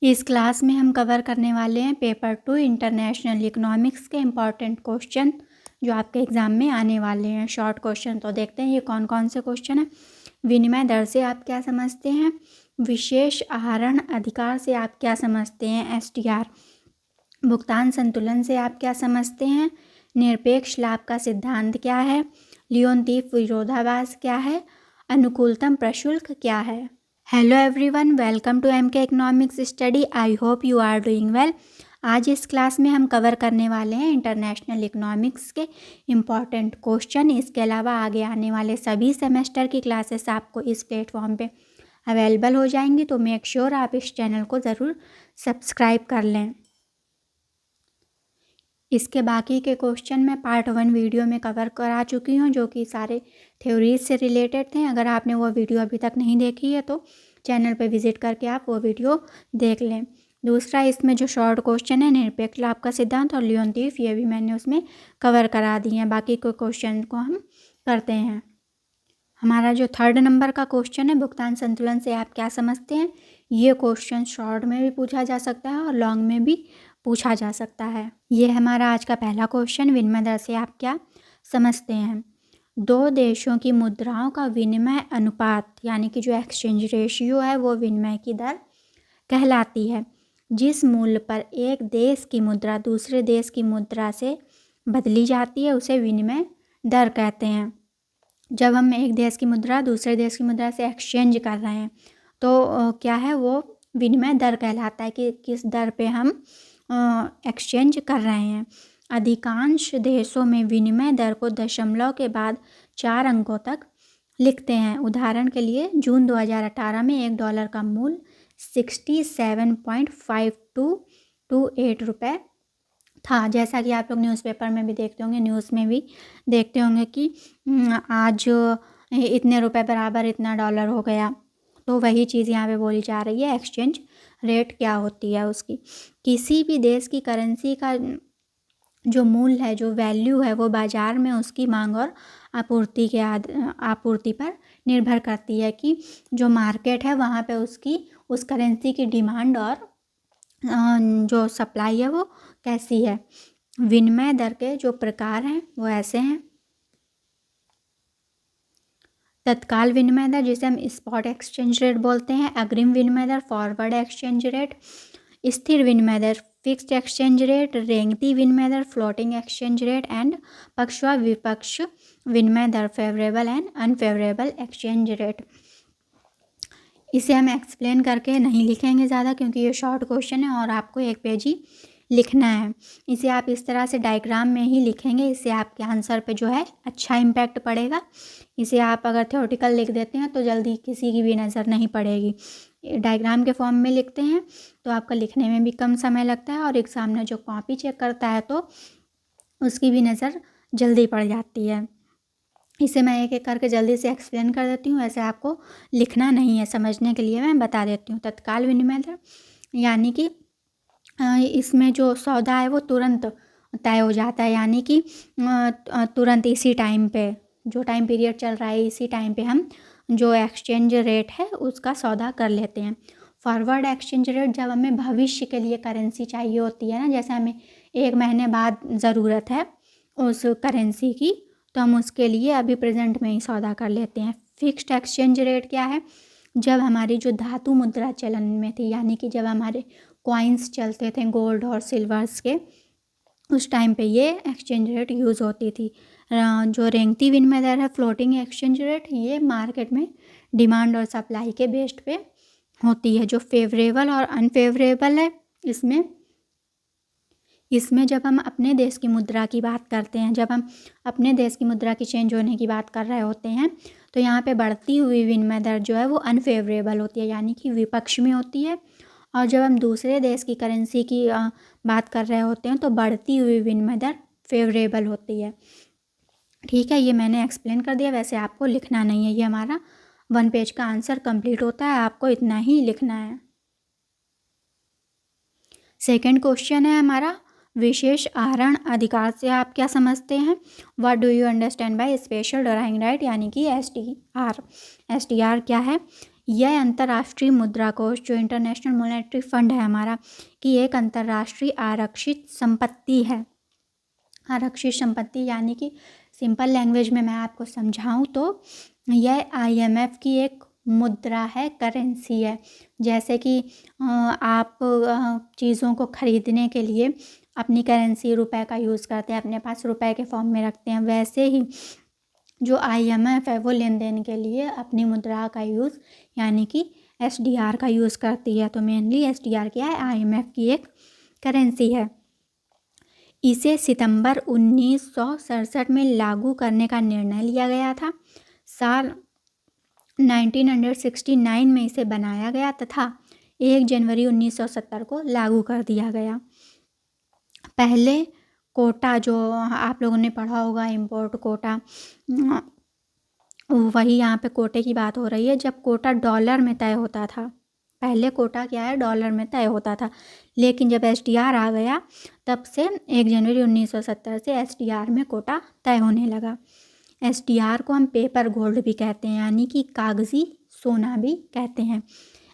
इस क्लास में हम कवर करने वाले हैं पेपर 2 इंटरनेशनल इकोनॉमिक्स के इम्पॉर्टेंट क्वेश्चन जो आपके एग्ज़ाम में आने वाले हैं। शॉर्ट क्वेश्चन तो देखते हैं ये कौन कौन से क्वेश्चन हैं। विनिमय दर से आप क्या समझते हैं? विशेष आहरण अधिकार से आप क्या समझते हैं? STR। भुगतान संतुलन से आप क्या समझते हैं? निरपेक्ष लाभ का सिद्धांत क्या है? लियोनतीफ विरोधाभास क्या है? अनुकूलतम प्रशुल्क क्या है? Hello everyone, welcome to MK economics study. I hope you are doing well. आज इस क्लास में हम कवर करने वाले हैं इंटरनेशनल इकोनॉमिक्स के इम्पॉर्टेंट क्वेश्चन। इसके अलावा आगे आने वाले सभी सेमेस्टर की क्लासेस आपको इस प्लेटफॉर्म पे अवेलेबल हो जाएंगी, तो मेक श्योर आप इस चैनल को ज़रूर सब्सक्राइब कर लें। इसके बाकी के क्वेश्चन मैं पार्ट 1 वीडियो में कवर करा चुकी हूँ, जो कि सारे थ्योरीज से रिलेटेड थे। अगर आपने वो वीडियो अभी तक नहीं देखी है तो चैनल पर विजिट करके आप वो वीडियो देख लें। दूसरा, इसमें जो शॉर्ट क्वेश्चन है निरपेक्ष लाभ का सिद्धांत और लियोनतीफ, ये भी मैंने उसमें कवर करा दिए हैं। बाकी के क्वेश्चन को हम करते हैं। हमारा जो 3rd नंबर का क्वेश्चन है, भुगतान संतुलन से आप क्या समझते हैं? ये क्वेश्चन शॉर्ट में भी पूछा जा सकता है और लॉन्ग में भी पूछा जा सकता है। ये हमारा आज का पहला क्वेश्चन, विनिमय दर से आप क्या समझते हैं? दो देशों की मुद्राओं का विनिमय अनुपात यानी कि जो एक्सचेंज रेशियो है वो विनिमय की दर कहलाती है। जिस मूल्य पर एक देश की मुद्रा दूसरे देश की मुद्रा से बदली जाती है उसे विनिमय दर कहते हैं। जब हम एक देश की मुद्रा दूसरे देश की मुद्रा से एक्सचेंज कर रहे हैं तो क्या है, वो विनिमय दर कहलाता है कि किस दर पे हम एक्सचेंज कर रहे हैं। अधिकांश देशों में विनिमय दर को दशमलव के बाद 4 अंकों तक लिखते हैं। उदाहरण के लिए जून 2018 में $1 का मूल्य 67.5228 रुपये था। जैसा कि आप लोग न्यूज़पेपर में भी देखते होंगे, न्यूज़ में भी देखते होंगे कि आज इतने रुपए बराबर इतना डॉलर हो गया। तो वही चीज़ यहाँ पे बोली जा रही है, एक्सचेंज रेट क्या होती है उसकी। किसी भी देश की करेंसी का जो मूल्य है, जो वैल्यू है, वो बाज़ार में उसकी मांग और आपूर्ति पर निर्भर करती है कि जो मार्केट है वहाँ पे उसकी उस करेंसी की डिमांड और जो सप्लाई है वो कैसी है। विनिमय दर के जो प्रकार हैं वो ऐसे हैं। तत्काल विनिमय दर, जिसे हम स्पॉट एक्सचेंज रेट बोलते हैं। अग्रिम विनिमय दर, फॉरवर्ड एक्सचेंज रेट। स्थिर विनिमय दर, फिक्स्ड एक्सचेंज रेट। रेंगती विनिमय दर, फ्लोटिंग एक्सचेंज रेट। एंड पक्ष व विपक्ष विनिमय दर, favourable and unfavourable exchange rate. इसे हम एक्सप्लेन करके नहीं लिखेंगे ज़्यादा, क्योंकि ये शॉर्ट क्वेश्चन है और आपको एक पेज ही लिखना है। इसे आप इस तरह से डायग्राम में ही लिखेंगे, इससे आपके आंसर पे जो है अच्छा इम्पैक्ट पड़ेगा। इसे आप अगर थ्योरेटिकल लिख देते हैं तो जल्दी किसी की भी नज़र नहीं पड़ेगी। डायग्राम के फॉर्म में लिखते हैं तो आपका लिखने में भी कम समय लगता है और एग्ज़ाम में जो कॉपी चेक करता है तो उसकी भी नज़र जल्दी पड़ जाती है। इसे मैं एक एक करके जल्दी से एक्सप्लेन कर देती हूँ, ऐसे आपको लिखना नहीं है, समझने के लिए मैं बता देती हूँ। तत्काल विनिमय दर यानी कि इसमें जो सौदा है वो तुरंत तय हो जाता है, यानी कि तुरंत इसी टाइम पे, जो टाइम पीरियड चल रहा है इसी टाइम पे हम जो एक्सचेंज रेट है उसका सौदा कर लेते हैं। फॉरवर्ड एक्सचेंज रेट, जब हमें भविष्य के लिए करेंसी चाहिए होती है ना, जैसे हमें 1 महीने बाद ज़रूरत है उस करेंसी की, तो हम उसके लिए अभी प्रेजेंट में ही सौदा कर लेते हैं। फिक्स्ड एक्सचेंज रेट क्या है? जब हमारी जो धातु मुद्रा चलन में थी, यानी कि जब हमारे कॉइन्स चलते थे गोल्ड और सिल्वर्स के, उस टाइम पे ये एक्सचेंज रेट यूज़ होती थी। जो रेंगती विनिमय दर है, फ्लोटिंग एक्सचेंज रेट, ये मार्केट में डिमांड और सप्लाई के बेस्ड पे होती है। जो फेवरेबल और अनफेवरेबल है, इसमें जब हम अपने देश की मुद्रा की बात करते हैं, जब हम अपने देश की मुद्रा की चेंज होने की बात कर रहे होते हैं, तो यहाँ पे बढ़ती हुई विनिमय दर जो है वो अनफेवरेबल होती है, यानी कि विपक्ष में होती है। और जब हम दूसरे देश की करेंसी की बात कर रहे होते हैं तो बढ़ती हुई विनिमय दर फेवरेबल होती है। ठीक है, ये मैंने एक्सप्लेन कर दिया, वैसे आपको लिखना नहीं है। ये हमारा 1 पेज का आंसर कंप्लीट होता है, आपको इतना ही लिखना है। सेकंड क्वेश्चन है हमारा, विशेष आहरण अधिकार से आप क्या समझते हैं? What do you understand by special drawing right, यानी कि STR। STR क्या है? यह अंतर्राष्ट्रीय मुद्रा कोष जो इंटरनेशनल मॉनेटरी फंड है हमारा, कि एक अंतर्राष्ट्रीय आरक्षित संपत्ति है। आरक्षित संपत्ति यानी कि सिंपल लैंग्वेज में मैं आपको समझाऊं तो यह IMF की एक मुद्रा है, करेंसी है। जैसे कि आप चीज़ों को खरीदने के लिए अपनी करेंसी रुपए का यूज़ करते हैं, अपने पास रुपए के फॉर्म में रखते हैं, वैसे ही जो IMF है वो लेन देन के लिए अपनी मुद्रा का यूज़ यानी कि SDR का यूज़ करती है। तो मेनली SDR क्या है, IMF की एक करेंसी है। इसे सितंबर 1967 में लागू करने का निर्णय लिया गया था। साल 1969 में इसे बनाया गया तथा 1 जनवरी 1970 को लागू कर दिया गया। पहले कोटा जो आप लोगों ने पढ़ा होगा, इम्पोर्ट कोटा, वही यहाँ पे कोटे की बात हो रही है। जब कोटा डॉलर में तय होता था, पहले कोटा क्या है, डॉलर में तय होता था, लेकिन जब SDR आ गया तब से 1 जनवरी 1970 से SDR में कोटा तय होने लगा। SDR को हम पेपर गोल्ड भी कहते हैं यानी कि कागजी सोना भी कहते हैं।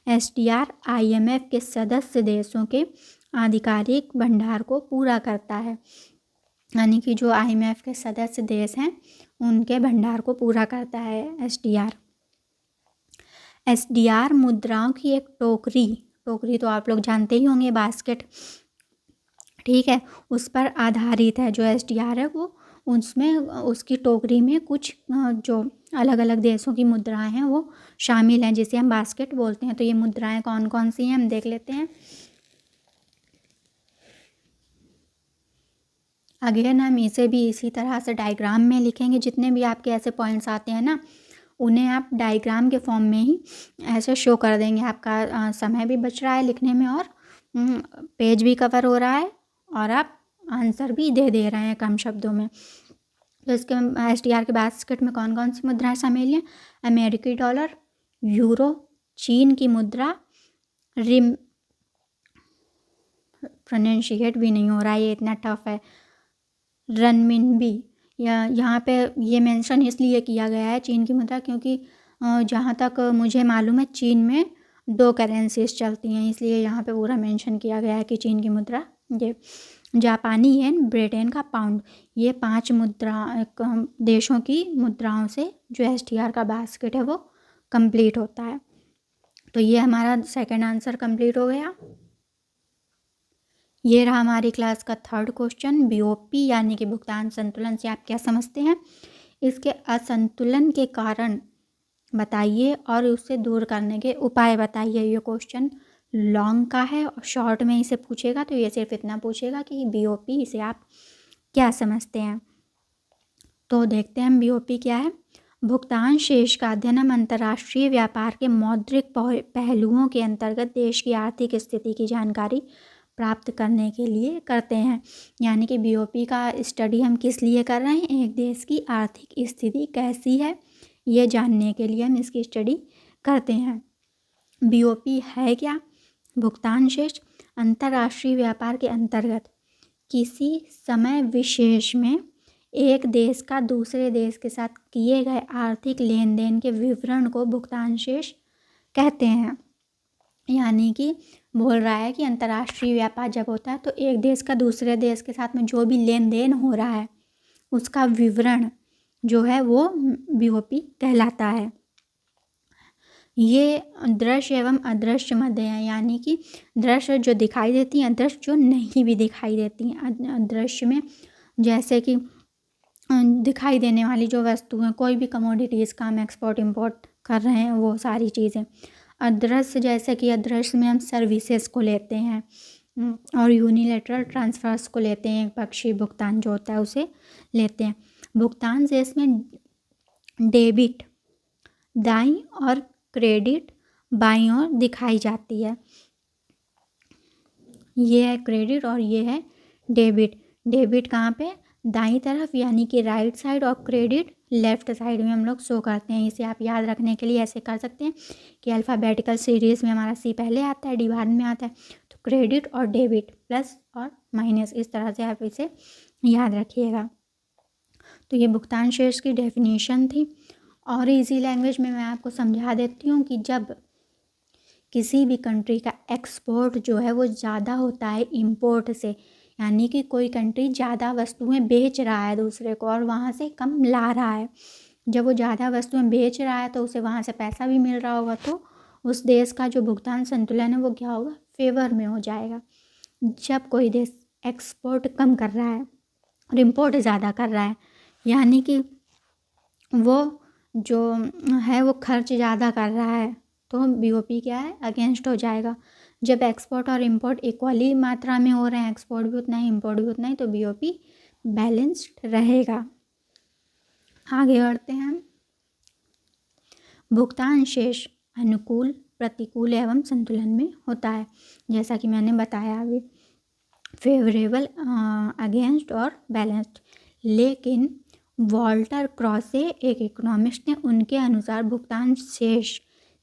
SDR IMF के सदस्य देशों के आधिकारिक भंडार को पूरा करता है, यानी कि जो IMF के सदस्य देश हैं उनके भंडार को पूरा करता है SDR। SDR मुद्राओं की एक टोकरी तो आप लोग जानते ही होंगे, बास्केट, ठीक है, उस पर आधारित है। जो SDR है वो उसमें उसकी टोकरी में कुछ जो अलग अलग देशों की मुद्राएं हैं वो शामिल हैं, जिसे हम बास्केट बोलते हैं। तो ये मुद्राएं कौन कौन सी हैं हम देख लेते हैं। अगेन हम इसे भी इसी तरह से डायग्राम में लिखेंगे। जितने भी आपके ऐसे पॉइंट्स आते हैं ना, उन्हें आप डायग्राम के फॉर्म में ही ऐसे शो कर देंगे। आपका समय भी बच रहा है लिखने में और पेज भी कवर हो रहा है और आप आंसर भी दे रहे हैं कम शब्दों में। तो इसके SDR के बास्केट में कौन कौन सी मुद्राएं शामिल हैं? अमेरिकी डॉलर, यूरो, चीन की मुद्रा, रिम, प्रोनाउंशिएट भी नहीं हो रहा है, ये इतना टफ है, रनमिनबी। यहाँ पे ये मेंशन इसलिए किया गया है चीन की मुद्रा क्योंकि जहाँ तक मुझे मालूम है चीन में 2 करेंसीज चलती हैं, इसलिए यहाँ पे पूरा मेंशन किया गया है कि चीन की मुद्रा। ये जापानी येन, ब्रिटेन का पाउंड, ये 5 देशों की मुद्राओं से जो SDR का बास्केट है वो कंप्लीट होता है। तो ये हमारा सेकंड आंसर कंप्लीट हो गया। ये रहा हमारी क्लास का थर्ड क्वेश्चन। BOP यानी कि भुगतान संतुलन से आप क्या समझते हैं? इसके असंतुलन के कारण बताइए और उससे दूर करने के उपाय बताइए। ये क्वेश्चन लॉन्ग का है और शॉर्ट में इसे पूछेगा तो ये सिर्फ इतना पूछेगा कि BOP इसे आप क्या समझते हैं। तो देखते हैं हम BOP क्या है। भुगतान शेष का अध्ययन हम अंतर्राष्ट्रीय व्यापार के मौद्रिक पहलुओं के अंतर्गत देश की आर्थिक स्थिति की जानकारी प्राप्त करने के लिए करते हैं। यानी कि BOP का स्टडी हम किस लिए कर रहे हैं? एक देश की आर्थिक स्थिति कैसी है ये जानने के लिए हम इसकी स्टडी करते हैं। BOP है क्या? भुगतान शेष अंतर्राष्ट्रीय व्यापार के अंतर्गत किसी समय विशेष में एक देश का दूसरे देश के साथ किए गए आर्थिक लेन देन के विवरण को भुगतान शेष कहते हैं। यानी कि बोल रहा है कि अंतर्राष्ट्रीय व्यापार जब होता है तो एक देश का दूसरे देश के साथ में जो भी लेन देन हो रहा है उसका विवरण जो है वो BOP कहलाता है। ये दृश्य एवं अदृश्य मदें हैं, यानी कि दृश्य जो दिखाई देती हैं, अदृश्य जो नहीं भी दिखाई देती हैं। दृश्य में जैसे कि दिखाई देने वाली जो वस्तु हैं, कोई भी कमोडिटीज़ का हम एक्सपोर्ट इम्पोर्ट कर रहे हैं वो सारी चीज़ें। अदृश्य जैसे कि अदृश्य में हम सर्विसेज को लेते हैं और यूनिलेटरल ट्रांसफर्स को लेते हैं, एकपक्षीय भुगतान जो होता है उसे लेते हैं। भुगतान से इसमें डेबिट दाईं और क्रेडिट बाईं ओर दिखाई जाती है। ये है क्रेडिट और ये है डेबिट। डेबिट कहाँ पे? दाईं तरफ यानी कि राइट साइड, और क्रेडिट लेफ़्ट साइड में हम लोग शो करते हैं। इसे आप याद रखने के लिए ऐसे कर सकते हैं कि अल्फ़ाबेटिकल सीरीज़ में हमारा C पहले आता है, D बाद में आता है, तो क्रेडिट और डेबिट प्लस और माइनस, इस तरह से आप इसे याद रखिएगा। तो ये भुगतान शेष की डेफिनेशन थी और इजी लैंग्वेज में मैं आपको समझा देती हूँ कि जब किसी भी कंट्री का एक्सपोर्ट जो है वो ज़्यादा होता है इंपोर्ट से, यानी कि कोई कंट्री ज़्यादा वस्तुएं बेच रहा है दूसरे को और वहाँ से कम ला रहा है। जब वो ज़्यादा वस्तुएं बेच रहा है तो उसे वहाँ से पैसा भी मिल रहा होगा, तो उस देश का जो भुगतान संतुलन है वो क्या होगा, फेवर में हो जाएगा। जब कोई देश एक्सपोर्ट कम कर रहा है और इम्पोर्ट ज़्यादा कर रहा है, यानी कि वो जो है वो खर्च ज़्यादा कर रहा है, तो बीओपी क्या है, अगेंस्ट हो जाएगा। जब एक्सपोर्ट और इंपोर्ट इक्वली मात्रा में हो रहे हैं, एक्सपोर्ट भी उतना ही इंपोर्ट भी उतना ही, तो बीओपी बैलेंस्ड रहेगा। आगे बढ़ते हैं हम। भुगतान शेष अनुकूल, प्रतिकूल एवं संतुलन में होता है, जैसा कि मैंने बताया अभी, फेवरेबल, अगेंस्ट और बैलेंस्ड। लेकिन वॉल्टर क्रॉसे एक इकोनॉमिस्ट ने उनके अनुसार भुगतान शेष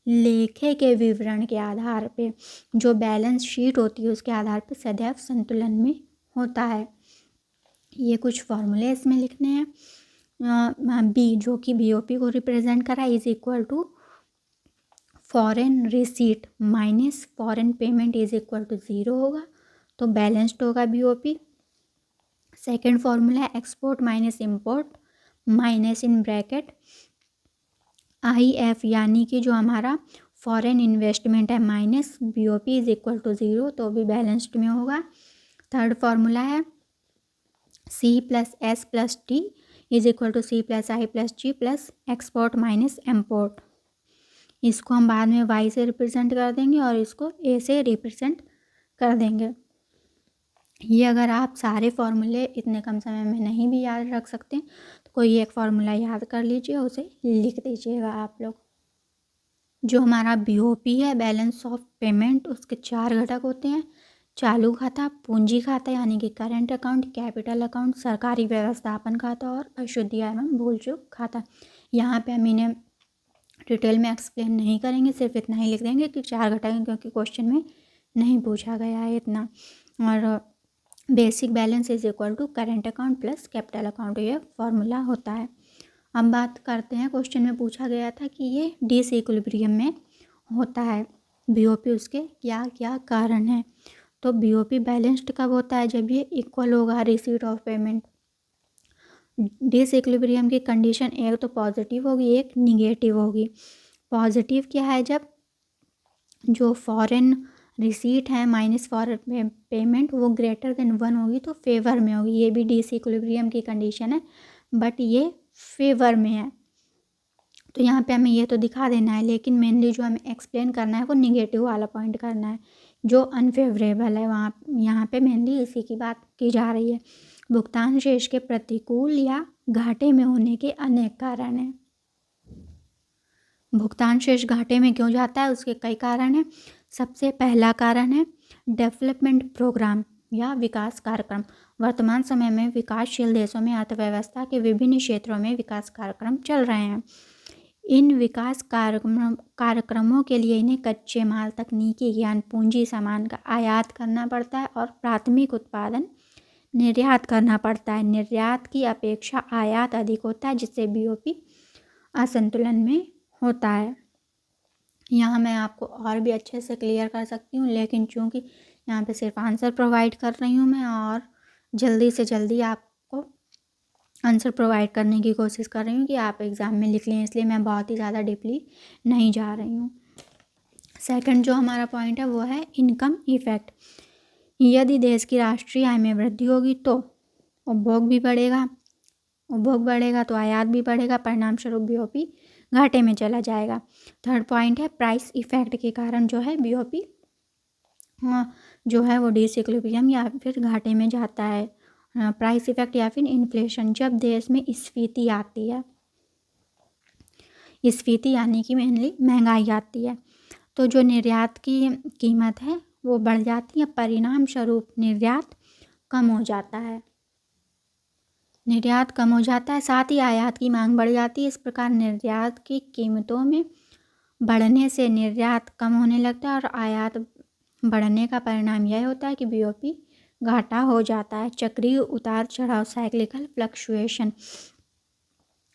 लेखे के विवरण के आधार पे, जो बैलेंस शीट होती है उसके आधार पे सदैव संतुलन में होता है। ये कुछ फॉर्मूले इसमें लिखने हैं। बी जो कि बीओपी को रिप्रेजेंट करा, is equal to foreign receipt minus foreign payment is equal to 0 होगा, तो बैलेंस्ड होगा बीओपी। सेकेंड फॉर्मूला है export minus import minus in bracket IF, यानी कि जो हमारा फॉरेन इन्वेस्टमेंट है minus BOP is equal to 0, तो भी बैलेंस्ड में होगा। थर्ड फॉर्मूला है C+S+T is equal to C+I+G plus export minus import. इसको हम बाद में Y से रिप्रेजेंट कर देंगे और इसको A से रिप्रेजेंट कर देंगे। ये अगर आप सारे फॉर्मूले इतने कम समय में नहीं भी याद रख सकते तो कोई एक फार्मूला याद कर लीजिए, उसे लिख दीजिएगा आप लोग। जो हमारा बीओपी है, बैलेंस ऑफ पेमेंट, उसके 4 घटक होते हैं, चालू खाता, पूंजी खाता यानी कि करंट अकाउंट, कैपिटल अकाउंट, सरकारी व्यवस्थापन खाता और अशुद्धि एवं भूल चूक खाता। यहाँ पे हम इन्हें डिटेल में एक्सप्लेन नहीं करेंगे, सिर्फ इतना ही लिख देंगे कि 4 घटक हैं, क्योंकि क्वेश्चन में नहीं पूछा गया है इतना। और basic balance is equal to current account plus capital account, ये फॉर्मूला होता है। अब बात करते हैं, क्वेश्चन में पूछा गया था कि ये डिसइक्विलिब्रियम में होता है बीओपी, उसके क्या क्या कारण हैं। तो बीओपी बैलेंस्ड कब होता है, जब ये इक्वल होगा रिसीट ऑफ पेमेंट। डिसइक्विलिब्रियम की कंडीशन एक तो पॉजिटिव होगी, एक निगेटिव होगी। पॉजिटिव क्या है, जब जो फॉरेन रिसीट है माइनस फॉरेन पेमेंट वो ग्रेटर देन 1 होगी तो फेवर में होगी। ये भी डिसइक्विलिब्रियम की कंडीशन है, बट ये फेवर में है, तो यहाँ पे हमें ये तो दिखा देना है, लेकिन मेनली जो हमें एक्सप्लेन करना है वो निगेटिव वाला पॉइंट करना है, जो अनफेवरेबल है वहाँ, यहाँ पे मेनली इसी की बात की जा रही है। भुगतान शेष के प्रतिकूल या घाटे में होने के अनेक कारण हैं। भुगतान शेष घाटे में क्यों जाता है, उसके कई कारण हैं। सबसे पहला कारण है डेवलपमेंट प्रोग्राम या विकास कार्यक्रम। वर्तमान समय में विकासशील देशों में अर्थव्यवस्था के विभिन्न क्षेत्रों में विकास कार्यक्रम चल रहे हैं। इन विकास कार्यक्रमों के लिए इन्हें कच्चे माल, तकनीकी ज्ञान, पूंजी, सामान का आयात करना पड़ता है और प्राथमिक उत्पादन निर्यात करना पड़ता है। निर्यात की अपेक्षा आयात अधिक होता है, जिससे बीओपी असंतुलन में होता है। यहाँ मैं आपको और भी अच्छे से क्लियर कर सकती हूँ, लेकिन चूँकि यहाँ पे सिर्फ आंसर प्रोवाइड कर रही हूँ मैं और जल्दी से जल्दी आपको आंसर प्रोवाइड करने की कोशिश कर रही हूँ कि आप एग्ज़ाम में लिख लें, इसलिए मैं बहुत ही ज़्यादा डीपली नहीं जा रही हूँ। सेकंड जो हमारा पॉइंट है वो है इनकम इफेक्ट। यदि देश की राष्ट्रीय आय में वृद्धि होगी तो उपभोग भी बढ़ेगा, उपभोग बढ़ेगा तो आयात भी बढ़ेगा, परिणाम स्वरूप बीओपी घाटे में चला जाएगा। थर्ड पॉइंट है प्राइस इफेक्ट के कारण जो है बीओपी जो है वो डिसइक्विलिब्रियम या फिर घाटे में जाता है। प्राइस इफेक्ट या फिर इन्फ्लेशन, जब देश में स्फीति आती है, स्फीति यानी कि मेनली महंगाई आती है, तो जो निर्यात की कीमत है वो बढ़ जाती है, परिणाम स्वरूप निर्यात कम हो जाता है, निर्यात कम हो जाता है, साथ ही आयात की मांग बढ़ जाती है। इस प्रकार निर्यात की कीमतों में बढ़ने से निर्यात कम होने लगता है और आयात बढ़ने का परिणाम यह होता है कि बीओपी घाटा हो जाता है। चक्रीय उतार चढ़ाव, साइक्लिकल फ्लक्चुएशन,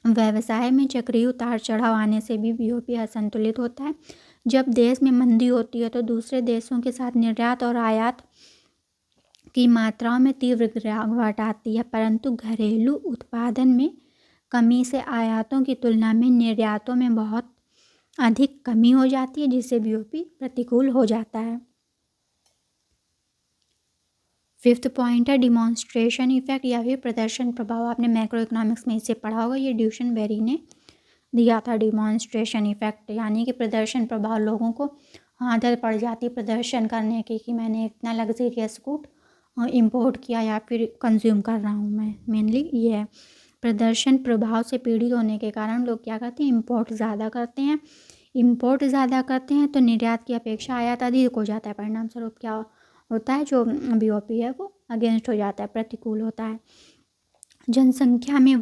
व्यवसाय में चक्रीय उतार चढ़ाव आने से भी बीओपी असंतुलित होता है। जब देश में मंदी होती है तो दूसरे देशों के साथ निर्यात और आयात की मात्राओं में तीव्र गिरावट आती है, परंतु घरेलू उत्पादन में कमी से आयातों की तुलना में निर्यातों में बहुत अधिक कमी हो जाती है, जिससे बीओपी प्रतिकूल हो जाता है। फिफ्थ पॉइंट है डिमॉन्स्ट्रेशन इफेक्ट या फिर प्रदर्शन प्रभाव। आपने मैक्रो इकोनॉमिक्स में इसे पढ़ा होगा, ये ड्यूशन बेरी ने दिया था। डिमॉन्स्ट्रेशन इफेक्ट यानी कि प्रदर्शन प्रभाव, लोगों को आदत पड़ जाती प्रदर्शन करने की कि मैंने इतना लग्जरियस गुड इंपोर्ट किया या फिर कंज्यूम कर रहा हूँ मैं, मेनली ये है। प्रदर्शन प्रभाव से पीड़ित होने के कारण लोग क्या करते हैं, इंपोर्ट ज़्यादा करते हैं। इंपोर्ट ज़्यादा करते हैं तो निर्यात की अपेक्षा आयात अधिक हो जाता है। परिणाम स्वरूप क्या होता है, जो बीओपी है वो अगेंस्ट हो जाता है, प्रतिकूल होता है। जनसंख्या में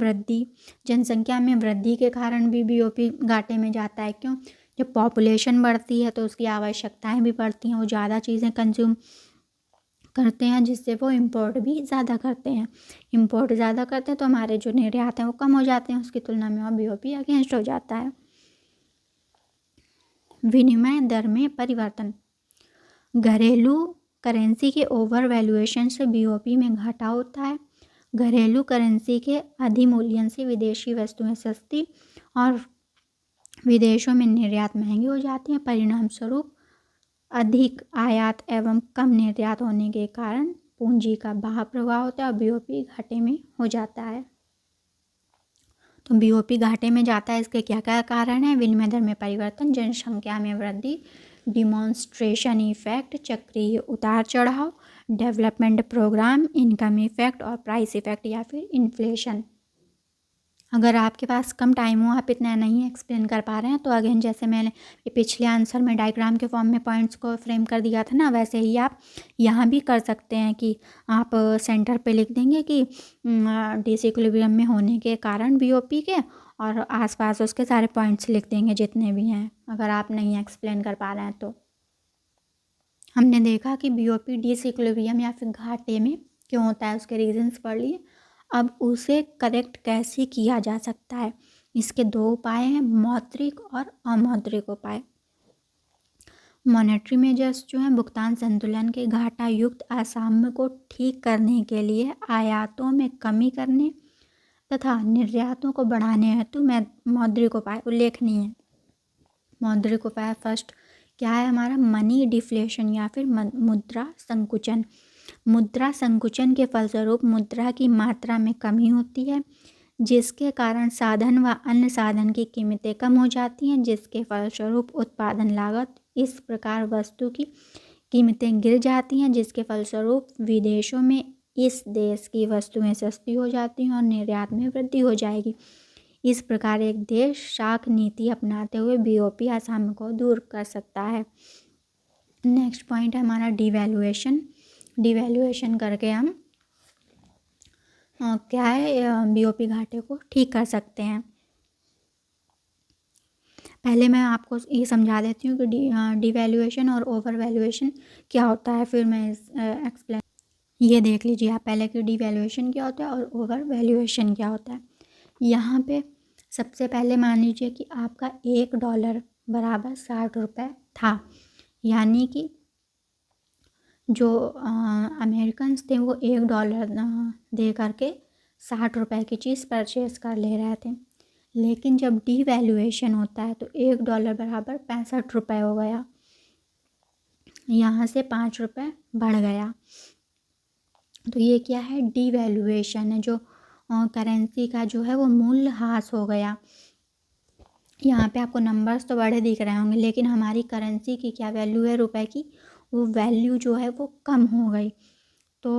वृद्धि के कारण भी बीओपी घाटे में जाता है। क्यों? जब पॉपुलेशन बढ़ती है तो उसकी आवश्यकताएं भी बढ़ती हैं, वो ज़्यादा चीज़ें कंज्यूम करते हैं, जिससे वो इम्पोर्ट भी ज़्यादा करते हैं। इम्पोर्ट ज़्यादा करते हैं तो हमारे जो निर्यात हैं वो कम हो जाते हैं, उसकी तुलना में और बीओपी अगेंस्ट हो जाता है। विनिमय दर में परिवर्तन। घरेलू करेंसी के ओवर वैल्यूएशन से बीओपी में घाटा होता है। घरेलू करेंसी के अधिमूल्यन से विदेशी वस्तुएं सस्ती और विदेशों में निर्यात महंगी हो जाती हैं। परिणाम स्वरूप अधिक आयात एवं कम निर्यात होने के कारण पूंजी का बाह्य प्रवाह होता है और बीओपी घाटे में हो जाता है। तो बीओपी घाटे में जाता है, इसके क्या क्या कारण है? विनिमय दर में परिवर्तन, जनसंख्या में वृद्धि, डिमॉन्स्ट्रेशन इफेक्ट, चक्रीय उतार चढ़ाव, डेवलपमेंट प्रोग्राम, इनकम इफेक्ट और प्राइस इफेक्ट या फिर इन्फ्लेशन। अगर आपके पास कम टाइम हो, आप इतना नहीं एक्सप्लेन कर पा रहे हैं, तो अगेन जैसे मैंने पिछले आंसर में डायग्राम के फॉर्म में पॉइंट्स को फ्रेम कर दिया था ना, वैसे ही आप यहाँ भी कर सकते हैं कि आप सेंटर पे लिख देंगे कि डिसइक्विलिब्रियम में होने के कारण बीओपी के, और आसपास उसके सारे पॉइंट्स लिख देंगे जितने भी हैं, अगर आप नहीं एक्सप्लेन कर पा रहे हैं तो। हमने देखा कि बीओपी डिसइक्विलिब्रियम या फिर घाटे में क्यों होता है, उसके रीजंस पढ़ लिए। अब उसे करेक्ट कैसे किया जा सकता है, इसके दो उपाय हैं, मौद्रिक और अमौद्रिक उपाय। मॉनेटरी मेजर्स जो हैं, भुगतान संतुलन के घाटा युक्त असाम्य को ठीक करने के लिए आयातों में कमी करने तथा निर्यातों को बढ़ाने हेतु मौद्रिक उपाय उल्लेखनीय है। मौद्रिक उपाय फर्स्ट क्या है हमारा, मनी डिफ्लेशन या फिर मुद्रा संकुचन। मुद्रा संकुचन के फलस्वरूप मुद्रा की मात्रा में कमी होती है, जिसके कारण साधन व अन्य साधन की कीमतें कम हो जाती हैं, जिसके फलस्वरूप उत्पादन लागत, इस प्रकार वस्तु की कीमतें गिर जाती हैं, जिसके फलस्वरूप विदेशों में इस देश की वस्तुएं सस्ती हो जाती हैं और निर्यात में वृद्धि हो जाएगी। इस प्रकार एक देश शाख नीति अपनाते हुए बीओपी असाम्य को दूर कर सकता है। नेक्स्ट पॉइंट है हमारा डिवैल्यूएशन। डिवैल्यूएशन करके हम क्या है, बीओपी घाटे को ठीक कर सकते हैं। पहले मैं आपको ये समझा देती हूँ कि डिवैल्यूएशन और ओवर वैल्यूएशन क्या होता है, फिर मैं एक्सप्लेन। ये देख लीजिए आप पहले कि डिवैल्यूएशन क्या होता है और ओवर वैल्यूएशन क्या होता है। यहाँ पे सबसे पहले मान लीजिए कि आपका $1 बराबर 60 रुपये था, यानी कि जो अमेरिकन्स थे वो $1 दे करके 60 रुपये की चीज़ परचेज़ कर ले रहे थे। लेकिन जब डिवैल्यूएशन होता है तो $1 बराबर 65 रुपये हो गया, यहाँ से 5 रुपये बढ़ गया। तो ये क्या है, डिवैल्यूएशन है, जो करेंसी का जो है वो मूल्य ह्रास हो गया। यहाँ पे आपको नंबर्स तो बड़े दिख रहे होंगे, लेकिन हमारी करेंसी की क्या वैल्यू है रुपए की, वो वैल्यू जो है वो कम हो गई। तो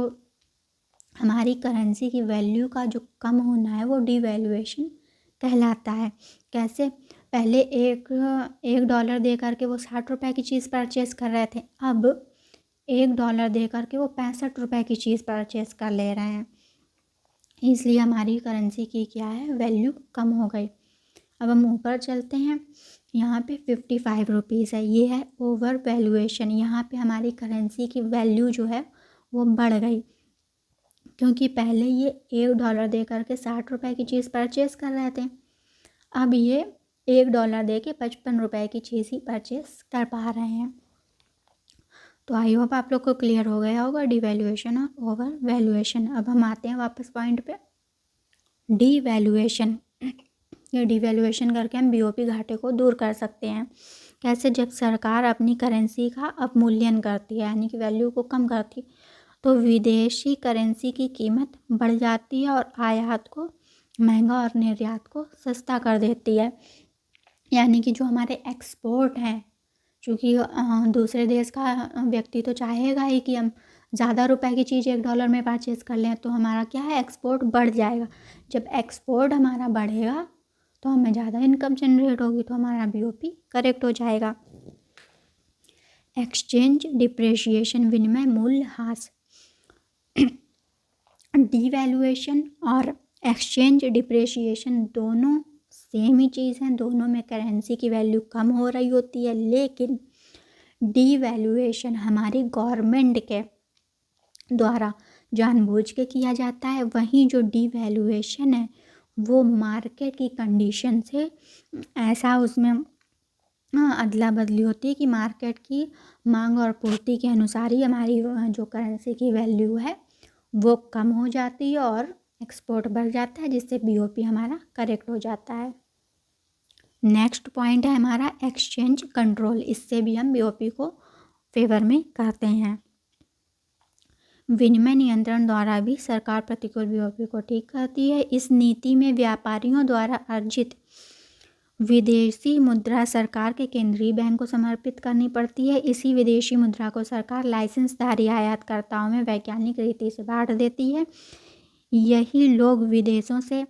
हमारी करेंसी की वैल्यू का जो कम होना है वो डिवैल्यूएशन कहलाता है। कैसे, पहले $1 दे करके वो 60 रुपये की चीज़ परचेज़ कर रहे थे, अब $1 दे करके वो 65 रुपये की चीज़ परचेज़ कर ले रहे हैं, इसलिए हमारी करेंसी की क्या है, वैल्यू कम हो गई। अब हम ऊपर चलते हैं, यहाँ पे 55 रुपीज़ है, ये है ओवर वैल्यूएशन। यहाँ पे हमारी करेंसी की वैल्यू जो है वो बढ़ गई, क्योंकि पहले ये $1 दे करके 60 रुपये की चीज़ परचेज़ कर रहे थे, अब ये $1 दे के 55 रुपये की चीज़ ही परचेस कर पा रहे हैं। तो आई होप आप लोग को क्लियर हो गया होगा डिवैल्यूएशन और ओवर वैल्यूएशन। अब हम आते हैं वापस पॉइंट पे, डिवैल्यूएशन। ये डिवैल्यूएशन करके हम बीओपी घाटे को दूर कर सकते हैं। कैसे? जब सरकार अपनी करेंसी का अवमूल्यन करती है, यानी कि वैल्यू को कम करती है, तो विदेशी करेंसी की कीमत बढ़ जाती है और आयात को महंगा और निर्यात को सस्ता कर देती है। यानी कि जो हमारे एक्सपोर्ट हैं, चूँकि दूसरे देश का व्यक्ति तो चाहेगा ही कि हम ज़्यादा रुपए की चीज़ $1 में परचेज़ कर लें, तो हमारा क्या है, एक्सपोर्ट बढ़ जाएगा। जब एक्सपोर्ट हमारा बढ़ेगा तो हमें ज़्यादा इनकम जनरेट होगी, तो हमारा बीओपी करेक्ट हो जाएगा। एक्सचेंज डिप्रेशिएशन, विनिमय मूल्य ह्रास। डिवैल्यूएशन और एक्सचेंज डिप्रेशिएशन दोनों सेम ही चीज़ हैं, दोनों में करेंसी की वैल्यू कम हो रही होती है, लेकिन डिवैल्यूएशन हमारी गवर्नमेंट के द्वारा जानबूझ के किया जाता है, वहीं जो डिवैल्यूएशन है वो मार्केट की कंडीशन से ऐसा उसमें अदला बदली होती है कि मार्केट की मांग और पूर्ति के अनुसार ही हमारी जो करेंसी की वैल्यू है वो कम हो जाती है और एक्सपोर्ट बढ़ जाता है, जिससे बीओपी हमारा करेक्ट हो जाता है। नेक्स्ट पॉइंट है हमारा एक्सचेंज कंट्रोल। इससे भी हम बीओपी को फेवर में करते हैं। विनिमय नियंत्रण द्वारा भी सरकार प्रतिकूल बीओपी को ठीक करती है। इस नीति में व्यापारियों द्वारा अर्जित विदेशी मुद्रा सरकार के केंद्रीय बैंक को समर्पित करनी पड़ती है। इसी विदेशी मुद्रा को सरकार लाइसेंसधारी आयातकर्ताओं में वैज्ञानिक रीति से बांट देती है। यही लोग विदेशों से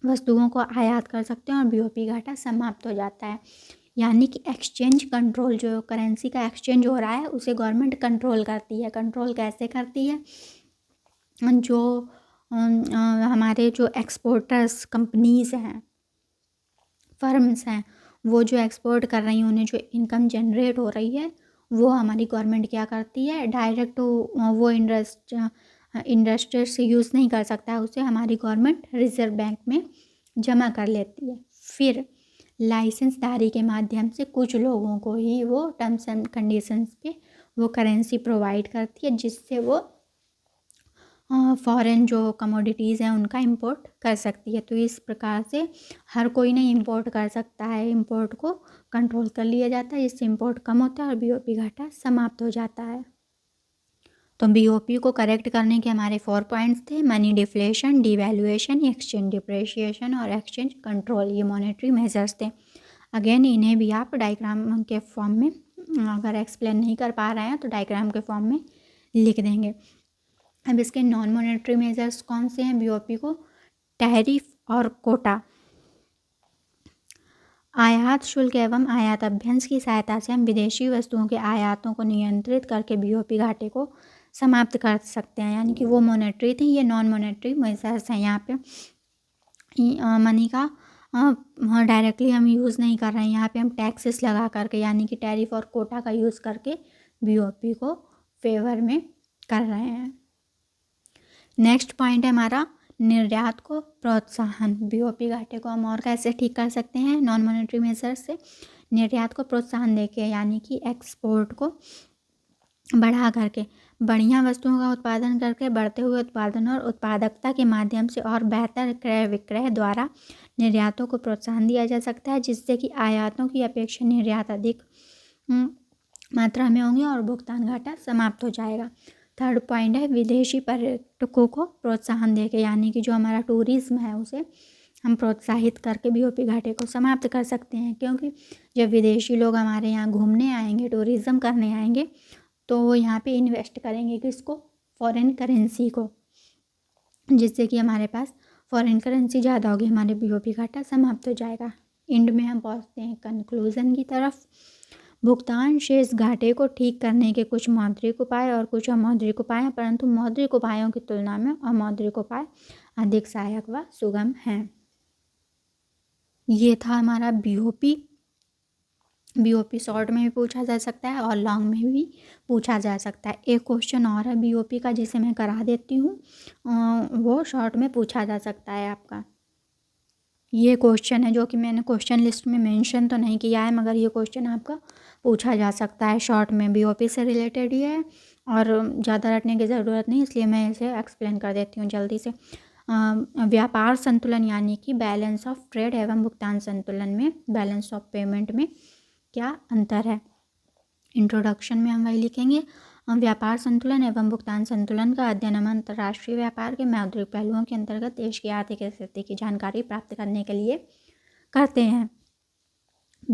वस्तुओं को आयात कर सकते हैं और बीओपी घाटा समाप्त हो जाता है। यानी कि एक्सचेंज कंट्रोल, जो करेंसी का एक्सचेंज हो रहा है उसे गवर्नमेंट कंट्रोल करती है। कंट्रोल कैसे करती है? जो हमारे जो एक्सपोर्टर्स कंपनीज़ हैं, फर्म्स हैं, वो जो एक्सपोर्ट कर रही हैं, उन्हें जो इनकम जनरेट हो रही है वो हमारी गवर्नमेंट क्या करती है, डायरेक्ट वो इंडस्ट्री से यूज़ नहीं कर सकता है, उसे हमारी गवर्नमेंट रिजर्व बैंक में जमा कर लेती है। फिर लाइसेंसधारी के माध्यम से कुछ लोगों को ही वो टर्म्स एंड कंडीशंस पे वो करेंसी प्रोवाइड करती है, जिससे वो फॉरेन जो कमोडिटीज़ हैं उनका इंपोर्ट कर सकती है। तो इस प्रकार से हर कोई नहीं इंपोर्ट कर सकता है, इंपोर्ट को कंट्रोल कर लिया जाता है, जिससे इंपोर्ट कम होता है और बीओपी घाटा समाप्त हो जाता है। तो बीओपी को करेक्ट करने के हमारे 4 पॉइंट्स थे: money deflation, devaluation, exchange depreciation और एक्सचेंज कंट्रोल। ये मॉनेटरी मेजर्स थे। अगेन इन्हें भी आप डायग्राम के फॉर्म में, अगर एक्सप्लेन नहीं कर पा रहे हैं तो डायग्राम के फॉर्म में लिख देंगे। अब इसके नॉन मॉनेटरी मेजर्स कौन से हैं बीओपी को? टैरिफ और कोटा। आयात शुल्क एवं आयात अभ्यंस की सहायता से हम विदेशी वस्तुओं के आयातों को नियंत्रित करके बीओपी घाटे को समाप्त कर सकते हैं। यानी कि वो मॉनेटरी थे, ये नॉन मॉनेटरी मेजर्स हैं। यहाँ पे मनी का डायरेक्टली हम यूज़ नहीं कर रहे हैं, यहाँ पे हम टैक्सेस लगा करके, यानी कि टैरिफ और कोटा का यूज़ करके बीओपी को फेवर में कर रहे हैं। नेक्स्ट पॉइंट है हमारा निर्यात को प्रोत्साहन। बीओपी घाटे को हम और कैसे ठीक कर सकते हैं नॉन मॉनेटरी मेजर से? निर्यात को प्रोत्साहन देके, यानी कि एक्सपोर्ट को बढ़ा करके, बढ़िया वस्तुओं का उत्पादन करके, बढ़ते हुए उत्पादन और उत्पादकता के माध्यम से और बेहतर क्रय विक्रय द्वारा निर्यातों को प्रोत्साहन दिया जा सकता है, जिससे कि आयातों की अपेक्षा निर्यात अधिक मात्रा में होंगे और भुगतान घाटा समाप्त हो जाएगा। थर्ड पॉइंट है विदेशी पर्यटकों को प्रोत्साहन देके, यानी कि जो हमारा टूरिज्म है उसे हम प्रोत्साहित करके बीओपी घाटे को समाप्त कर सकते हैं। क्योंकि जब विदेशी लोग हमारे यहाँ घूमने आएंगे, टूरिज़्म करने आएंगे, तो वो यहाँ पे इन्वेस्ट करेंगे किसको? फॉरेन करेंसी को, जिससे कि हमारे पास फॉरेन करेंसी ज़्यादा होगी, हमारे बीओपी घाटा समाप्त हो जाएगा। एंड में हम पहुँचते हैं कंक्लूज़न की तरफ। भुगतान शेष घाटे को ठीक करने के कुछ मौद्रिक उपाय और कुछ अमौद्रिक उपाय हैं, परंतु मौद्रिक उपायों की तुलना में अमौद्रिक उपाय अधिक सहायक व सुगम हैं। ये था हमारा बीओपी। बीओपी शॉर्ट में भी पूछा जा सकता है और लॉन्ग में भी पूछा जा सकता है। एक क्वेश्चन और है बीओपी का, जिसे मैं करा देती हूँ, वो शॉर्ट में पूछा जा सकता है आपका। ये क्वेश्चन है जो कि मैंने क्वेश्चन लिस्ट में मेंशन तो नहीं किया है, मगर ये क्वेश्चन आपका पूछा जा सकता है शॉर्ट में। बीओपी से रिलेटेड ही है और ज़्यादा रटने की ज़रूरत नहीं, इसलिए मैं इसे एक्सप्लेन कर देती हूँ जल्दी से। व्यापार संतुलन यानी कि बैलेंस ऑफ ट्रेड एवं भुगतान संतुलन में बैलेंस ऑफ पेमेंट में क्या अंतर है। इंट्रोडक्शन में हम वही लिखेंगे। व्यापार संतुलन एवं भुगतान संतुलन का अध्ययन हम अंतर्राष्ट्रीय व्यापार के मौद्रिक पहलुओं के अंतर्गत देश की आर्थिक स्थिति की जानकारी प्राप्त करने के लिए करते हैं।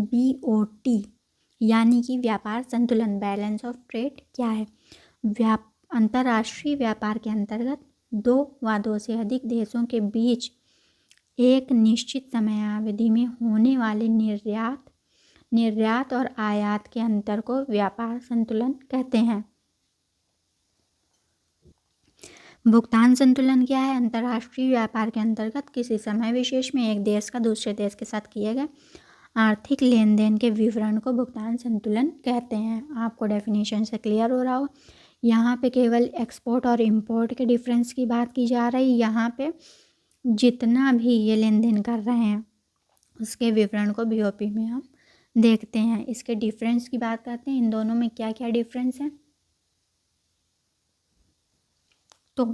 BOT यानी कि व्यापार संतुलन बैलेंस ऑफ ट्रेड क्या है। अंतर्राष्ट्रीय व्यापार के अंतर्गत दो व दो से अधिक देशों के बीच एक निश्चित समयावधि में होने वाले निर्यात और आयात के अंतर को व्यापार संतुलन कहते हैं। भुगतान संतुलन क्या है। अंतर्राष्ट्रीय व्यापार के अंतर्गत किसी समय विशेष में एक देश का दूसरे देश के साथ किए गए आर्थिक लेन देन के विवरण को भुगतान संतुलन कहते हैं। आपको डेफिनेशन से क्लियर हो रहा हो। यहाँ पे केवल एक्सपोर्ट और इंपोर्ट के डिफरेंस की बात की जा रही। यहाँ पे जितना भी ये लेन देन कर रहे हैं उसके विवरण को BOP में हम देखते हैं। इसके डिफरेंस की बात करते हैं, इन दोनों में क्या क्या डिफरेंस है। तो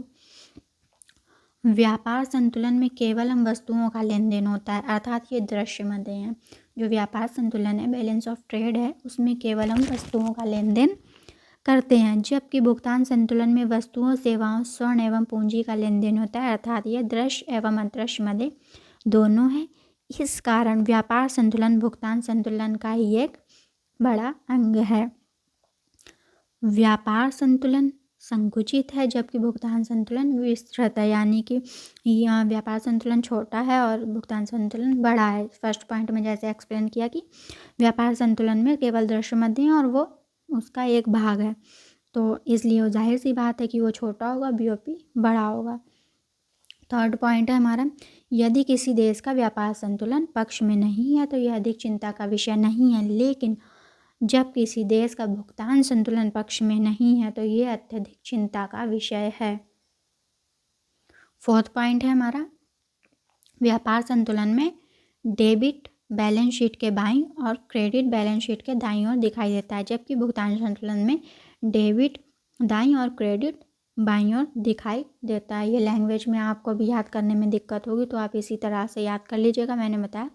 व्यापार संतुलन में केवल हम वस्तुओं का लेन देन होता है, अर्थात ये दृश्य मध्य हैं। जो व्यापार संतुलन है बैलेंस ऑफ ट्रेड है, उसमें केवल हम वस्तुओं का लेन देन करते हैं, जबकि भुगतान संतुलन में वस्तुओं सेवाओं स्वर्ण एवं पूंजी का लेन देन होता है, अर्थात ये दृश्य एवं अदृश्य मध्य दोनों है। इस कारण व्यापार संतुलन भुगतान संतुलन का ही एक बड़ा अंग है। व्यापार संतुलन संकुचित है जबकि भुगतान संतुलन विस्तृत है, यानी कि यहाँ व्यापार संतुलन छोटा है और भुगतान संतुलन बड़ा है। फर्स्ट पॉइंट में जैसे एक्सप्लेन किया कि व्यापार संतुलन में केवल दृश्य मध्य है और वो उसका एक भाग है, तो इसलिए वो जाहिर सी बात है कि वो छोटा होगा, BOP बड़ा होगा। थर्ड पॉइंट है हमारा, यदि किसी देश का व्यापार संतुलन पक्ष में नहीं है तो यह अधिक चिंता का विषय नहीं है, लेकिन जब किसी देश का भुगतान संतुलन पक्ष में नहीं है तो ये अत्यधिक चिंता का विषय है। फोर्थ पॉइंट है हमारा, व्यापार संतुलन में डेबिट बैलेंस शीट के बाईं और क्रेडिट बैलेंस शीट के दाईं ओर दिखाई देता है, जबकि भुगतान संतुलन में डेबिट दाईं और क्रेडिट बाईं ओर दिखाई देता है। ये लैंग्वेज में आपको भी याद करने में दिक्कत होगी, तो आप इसी तरह से याद कर लीजिएगा। मैंने बताया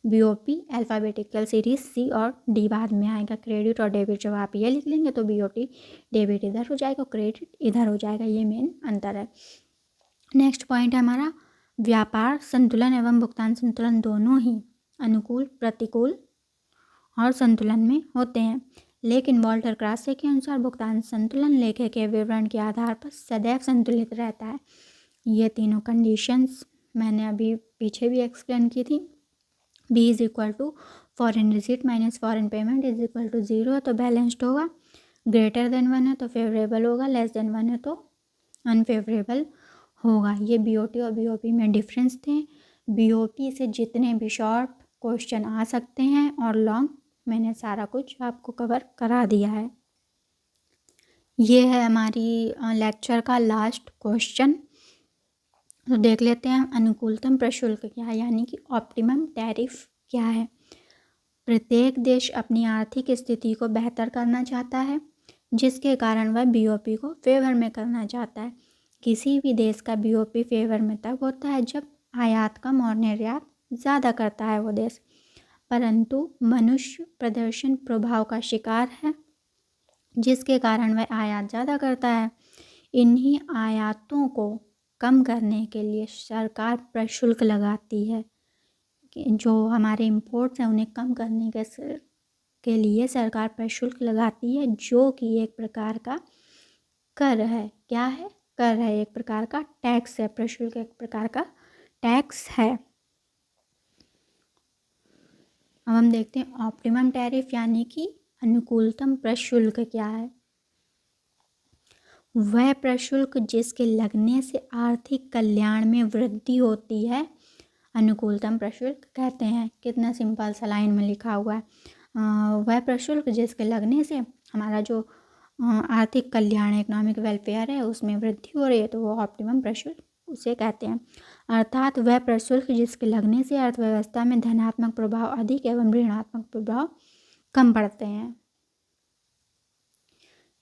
BOP अल्फ़ाबेटिकल सीरीज C और D बाद में आएगा। क्रेडिट और डेबिट जब आप ये लिख लेंगे तो BOT डेबिट इधर हो जाएगा, क्रेडिट इधर हो जाएगा, ये मेन अंतर है। नेक्स्ट पॉइंट है हमारा, व्यापार संतुलन एवं भुगतान संतुलन दोनों ही अनुकूल प्रतिकूल और संतुलन में होते हैं, लेकिन वॉल्टर क्रासे के अनुसार भुगतान संतुलन लेखे के विवरण के आधार पर सदैव संतुलित रहता है। ये तीनों कंडीशंस मैंने अभी पीछे भी एक्सप्लेन की थी। B is equal to foreign receipt minus foreign payment is equal to 0 है तो बैलेंस्ड होगा, ग्रेटर देन 1 है तो फेवरेबल होगा, लेस देन 1 है तो अनफेवरेबल होगा। ये BOT और BOP में डिफरेंस थे। BOP से जितने भी शॉर्ट क्वेश्चन आ सकते हैं और लॉन्ग, मैंने सारा कुछ आपको कवर करा दिया है। ये है हमारी लेक्चर का लास्ट क्वेश्चन, तो देख लेते हैं। अनुकूलतम प्रशुल्क क्या है, यानी कि ऑप्टिमम टैरिफ क्या है। प्रत्येक देश अपनी आर्थिक स्थिति को बेहतर करना चाहता है, जिसके कारण वह BOP को फेवर में करना चाहता है। किसी भी देश का BOP फेवर में तब होता है जब आयात कम और निर्यात ज़्यादा करता है वो देश, परंतु मनुष्य प्रदर्शन प्रभाव का शिकार है, जिसके कारण वह आयात ज़्यादा करता है। इन्हीं आयातों को कम करने के लिए सरकार प्रशुल्क लगाती है, जो हमारे इंपोर्ट्स हैं उन्हें कम करने के लिए सरकार प्रशुल्क लगाती है, जो कि एक प्रकार का कर है। क्या है? कर है, एक प्रकार का टैक्स है। प्रशुल्क एक प्रकार का टैक्स है। अब हम देखते हैं ऑप्टिमम टैरिफ यानी कि अनुकूलतम प्रशुल्क क्या है। वह प्रशुल्क जिसके लगने से आर्थिक कल्याण में वृद्धि होती है, अनुकूलतम प्रशुल्क कहते हैं। कितना सिंपल सा लाइन में लिखा हुआ है। वह प्रशुल्क जिसके लगने से हमारा जो आर्थिक कल्याण इकोनॉमिक वेलफेयर है उसमें वृद्धि हो रही है, तो वो ऑप्टिमम प्रशुल्क उसे कहते हैं। अर्थात वह प्रशुल्क जिसके लगने से अर्थव्यवस्था में धनात्मक प्रभाव अधिक एवं ऋणात्मक प्रभाव कम पड़ते हैं।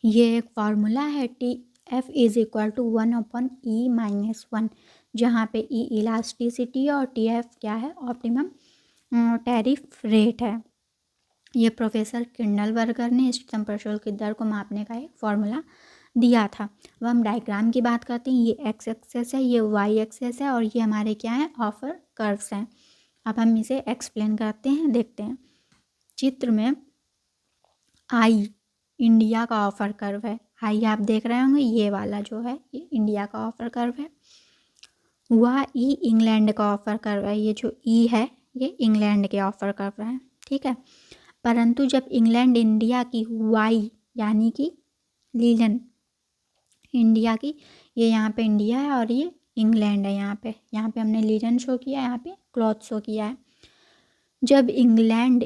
ये एक फॉर्मूला है TF is equal to 1/E-1, जहाँ पे E इलास्टिसिटी और TF क्या है, ऑप्टिमम टैरिफ रेट है। ये प्रोफेसर किंडलबर्गर ने इष्टतम प्रशुल्क की दर को मापने का एक फॉर्मूला दिया था। अब हम डायग्राम की बात करते हैं। ये एक्स एक्सेस है, ये वाई एक्सेस है और ये हमारे क्या है, ऑफर कर्व्स हैं। अब हम इसे एक्सप्लेन करते हैं, देखते हैं। चित्र में आई इंडिया का ऑफर कर्व है। आई आप देख रहे होंगे, ये वाला जो है ये इंडिया का ऑफर कर्व है। वह ई इंग्लैंड का ऑफर कर्व है। ये जो ई है ये इंग्लैंड के ऑफर कर्व है, ठीक है। परंतु जब इंग्लैंड इंडिया की वाई यानी कि लीलन इंडिया की, ये यहाँ पे इंडिया है और ये इंग्लैंड है। यहाँ पे हमने लीलन शो किया, यहाँ पे क्लॉथ शो किया है। जब इंग्लैंड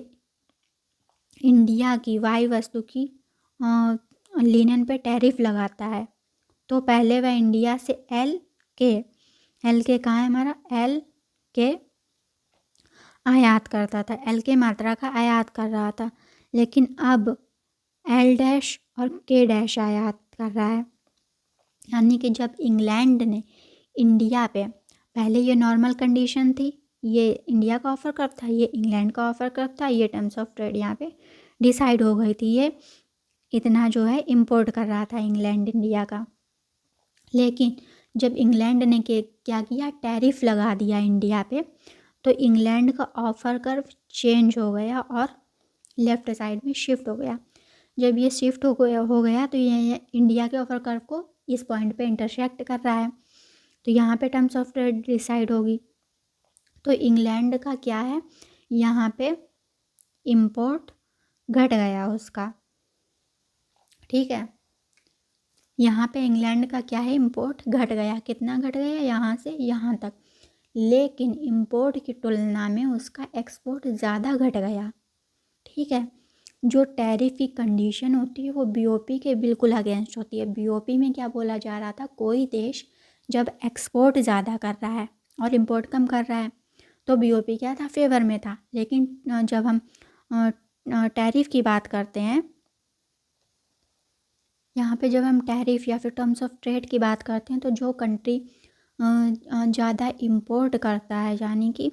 इंडिया की वाई वस्तु की लिनन पे टैरिफ लगाता है तो पहले वह इंडिया से एल के कहाँ है हमारा, एल के आयात करता था, एल के मात्रा का आयात कर रहा था। लेकिन अब एल डैश और के डैश आयात कर रहा है। यानी कि जब इंग्लैंड ने इंडिया पे, पहले ये नॉर्मल कंडीशन थी, ये इंडिया का ऑफर कर्व था, ये इंग्लैंड का ऑफर कर्व था, ये टर्म्स ऑफ ट्रेड यहाँ पे डिसाइड हो गई थी। ये इतना जो है इंपोर्ट कर रहा था इंग्लैंड इंडिया का। लेकिन जब इंग्लैंड ने क्या किया, टैरिफ लगा दिया इंडिया पे, तो इंग्लैंड का ऑफर कर्व चेंज हो गया और लेफ़्ट साइड में शिफ्ट हो गया। जब ये शिफ्ट हो गया तो ये इंडिया के ऑफर कर्व को इस पॉइंट पे इंटरसेक्ट कर रहा है, तो यहाँ पे टर्म्स ऑफ ट्रेड डिसाइड होगी। तो इंग्लैंड का क्या है, यहाँ पे इंपोर्ट घट गया उसका, ठीक है। यहाँ पे इंग्लैंड का क्या है, इंपोर्ट घट गया। कितना घट गया, यहाँ से यहाँ तक। लेकिन इंपोर्ट की तुलना में उसका एक्सपोर्ट ज़्यादा घट गया, ठीक है। जो टैरिफ की कंडीशन होती है वो बीओपी के बिल्कुल अगेंस्ट होती है। बीओपी में क्या बोला जा रहा था, कोई देश जब एक्सपोर्ट ज़्यादा कर रहा है और इंपोर्ट कम कर रहा है तो बीओपी क्या था, फेवर में था। लेकिन जब हम टैरिफ की बात करते हैं, यहाँ पे जब हम टैरिफ या फिर टर्म्स ऑफ ट्रेड की बात करते हैं, तो जो कंट्री ज़्यादा इंपोर्ट करता है, यानी कि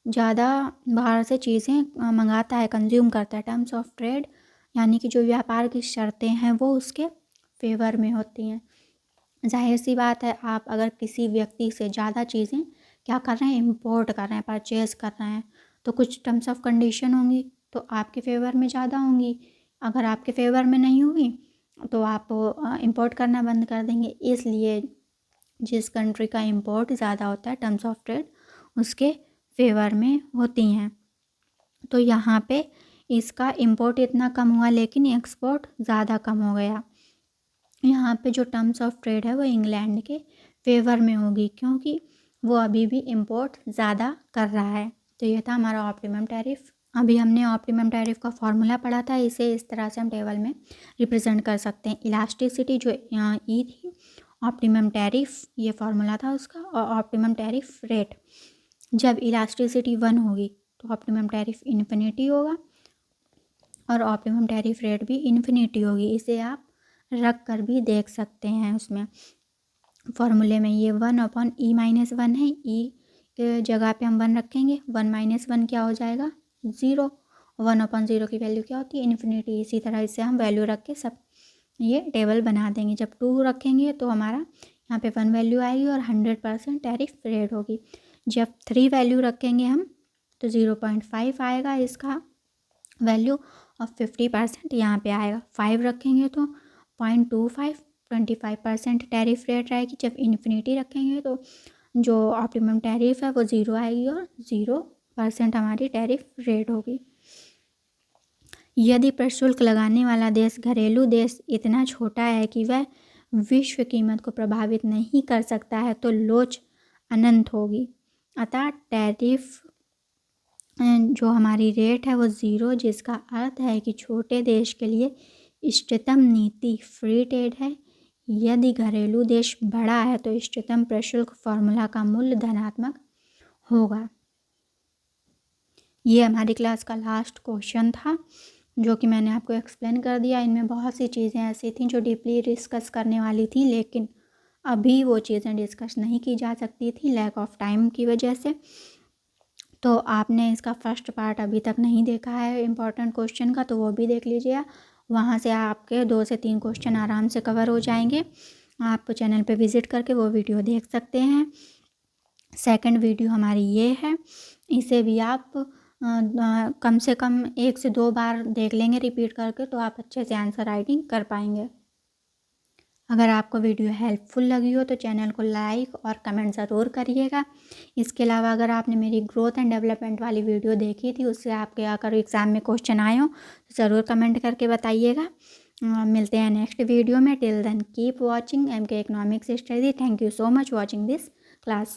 ज़्यादा बाहर से चीज़ें मंगाता है, कंज्यूम करता है, टर्म्स ऑफ ट्रेड यानी कि जो व्यापार की शर्तें हैं वो उसके फेवर में होती हैं। जाहिर सी बात है, आप अगर किसी व्यक्ति से ज़्यादा चीज़ें क्या कर रहे हैं, इंपोर्ट कर रहे हैं, परचेज़ कर रहे हैं, तो कुछ टर्म्स ऑफ कंडीशन होंगी तो आपके फेवर में ज़्यादा होंगी। अगर आपके फेवर में नहीं होगी तो आप इंपोर्ट करना बंद कर देंगे। इसलिए जिस कंट्री का इंपोर्ट ज़्यादा होता है, टर्म्स ऑफ ट्रेड उसके फेवर में होती हैं। तो यहाँ पे इसका इंपोर्ट इतना कम हुआ लेकिन एक्सपोर्ट ज़्यादा कम हो गया। यहाँ पे जो टर्म्स ऑफ ट्रेड है वो इंग्लैंड के फेवर में होगी, क्योंकि वो अभी भी इंपोर्ट ज़्यादा कर रहा है। तो ये था हमारा ऑप्टिमम टैरिफ। अभी हमने ऑप्टिमम टैरिफ का फॉर्मूला पढ़ा था, इसे इस तरह से हम टेबल में रिप्रेजेंट कर सकते हैं। इलास्टिसिटी जो यहाँ ई थी, ऑप्टिमम टैरिफ ये फार्मूला था उसका, और ऑप्टिमम टैरिफ रेट। जब इलास्टिसिटी 1 होगी तो ऑप्टिमम टैरिफ इन्फिनिटी होगा और ऑप्टिमम टैरिफ रेट भी इन्फिनिटी होगी। इसे आप रख कर भी देख सकते हैं उसमें फॉर्मूले में। ये 1/E-1 है, ई के जगह पे हम 1 रखेंगे, 1 - 1 क्या हो जाएगा, 0। 1/0 की वैल्यू क्या होती है, इन्फिनिटी। इसी तरह इसे हम वैल्यू रख के सब ये टेबल बना देंगे। जब 2 रखेंगे तो हमारा यहाँ पे 1 वैल्यू आएगी और 100% टैरिफ रेट होगी। जब 3 वैल्यू रखेंगे हम तो 0.5 आएगा इसका वैल्यू और 50% यहाँ पे आएगा। 5 रखेंगे तो 0.25 25% टैरिफ रेट आएगी। जब इन्फिनिटी रखेंगे तो जो ऑप्टिमम टैरिफ है वो 0 आएगी और 0% हमारी टैरिफ रेट होगी। यदि प्रशुल्क लगाने वाला देश घरेलू देश इतना छोटा है कि वह विश्व कीमत को प्रभावित नहीं कर सकता है तो लोच अनंत होगी। अतः टैरिफ जो हमारी रेट है वो 0, जिसका अर्थ है कि छोटे देश के लिए इष्टतम नीति फ्री ट्रेड है। यदि घरेलू देश बड़ा है तो इष्टतम प्रशुल्क फॉर्मूला का मूल्य धनात्मक होगा। ये हमारी क्लास का लास्ट क्वेश्चन था जो कि मैंने आपको एक्सप्लेन कर दिया। इनमें बहुत सी चीज़ें ऐसी थी जो डीपली डिस्कस करने वाली थी, लेकिन अभी वो चीज़ें डिस्कस नहीं की जा सकती थी लैक ऑफ टाइम की वजह से। तो आपने इसका फर्स्ट पार्ट अभी तक नहीं देखा है इम्पॉर्टेंट क्वेश्चन का, तो वो भी देख लीजिए। वहाँ से आपके 2 से 3 क्वेश्चन आराम से कवर हो जाएंगे। आप चैनल पे विज़िट करके वो वीडियो देख सकते हैं। सेकंड वीडियो हमारी ये है, इसे भी आप कम से कम 1 से 2 बार देख लेंगे रिपीट करके, तो आप अच्छे से आंसर राइटिंग कर पाएंगे। अगर आपको वीडियो हेल्पफुल लगी हो तो चैनल को लाइक और कमेंट ज़रूर करिएगा। इसके अलावा अगर आपने मेरी ग्रोथ एंड डेवलपमेंट वाली वीडियो देखी थी, उससे आपके अगर एग्ज़ाम में क्वेश्चन आए हो तो ज़रूर कमेंट करके बताइएगा। मिलते हैं नेक्स्ट वीडियो में। Till then keep watching MK economics study. Thank you so much watching this class.